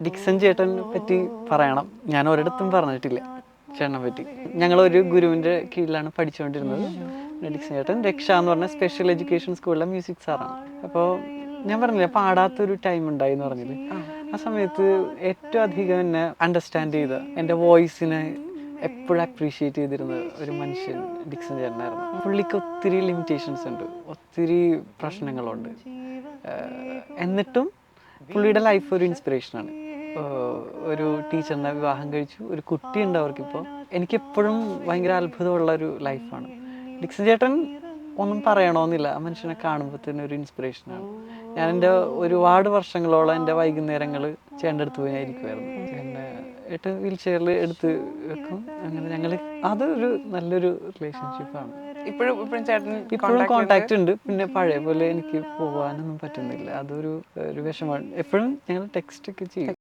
Dixon ചേട്ടനെ പറ്റി പറയണം. ഞാൻ ഒരിടത്തും പറഞ്ഞിട്ടില്ല ചേട്ടനെ പറ്റി. ഞങ്ങളൊരു ഗുരുവിൻ്റെ കീഴിലാണ് പഠിച്ചുകൊണ്ടിരുന്നത്. ഡിക്സൺ ചേട്ടൻ രക്ഷ എന്ന് പറഞ്ഞ സ്പെഷ്യൽ എഡ്യൂക്കേഷൻ സ്കൂളിലെ മ്യൂസിക് സാറാണ്. അപ്പോൾ ഞാൻ പറഞ്ഞില്ലേ പാടാത്തൊരു ടൈം ഉണ്ടായി എന്ന് പറഞ്ഞില്ലേ, ആ സമയത്ത് ഏറ്റവും അധികം എന്നെ അണ്ടർസ്റ്റാൻഡ് ചെയ്ത, എൻ്റെ വോയിസിനെ എപ്പോഴും അപ്രീഷിയേറ്റ് ചെയ്തിരുന്ന ഒരു മനുഷ്യൻ ഡിക്സൺ ചേട്ടനായിരുന്നു. പുള്ളിക്ക് ഒത്തിരി ലിമിറ്റേഷൻസ് ഉണ്ട്, ഒത്തിരി പ്രശ്നങ്ങളുണ്ട്. എന്നിട്ടും പുള്ളിയുടെ ലൈഫ് ഒരു ഇൻസ്പിറേഷനാണ്. ഒരു ടീച്ചറിനെ വിവാഹം കഴിച്ചു, ഒരു കുട്ടിയുണ്ട് അവർക്കിപ്പോൾ. എനിക്കെപ്പോഴും ഭയങ്കര അത്ഭുതമുള്ള ഒരു ലൈഫാണ്. ഡിക്സൺ ചേട്ടൻ ഒന്നും പറയണമെന്നില്ല, ആ മനുഷ്യനെ കാണുമ്പോൾ തന്നെ ഒരു ഇൻസ്പിറേഷനാണ്. ഞാൻ എൻ്റെ ഒരുപാട് വർഷങ്ങളോളം എൻ്റെ വൈകുന്നേരങ്ങൾ ചേട്ടൻ്റെ അടുത്ത് പോയി ആയിരിക്കുമായിരുന്നു. പിന്നെ ഏട്ടൻ വീൽ ചെയറിൽ എടുത്ത് വെക്കും. അങ്ങനെ ഞങ്ങൾ അതൊരു നല്ലൊരു റിലേഷൻഷിപ്പാണ്. ഇപ്പോഴും കോണ്ടാക്ട് ഉണ്ട്. പിന്നെ പഴയ പോലെ എനിക്ക് പോകാനൊന്നും പറ്റുന്നില്ല, അതൊരു വിഷമമാണ്. എപ്പോഴും ഞങ്ങൾ ടെക്സ്റ്റ് ഒക്കെ ചെയ്യും.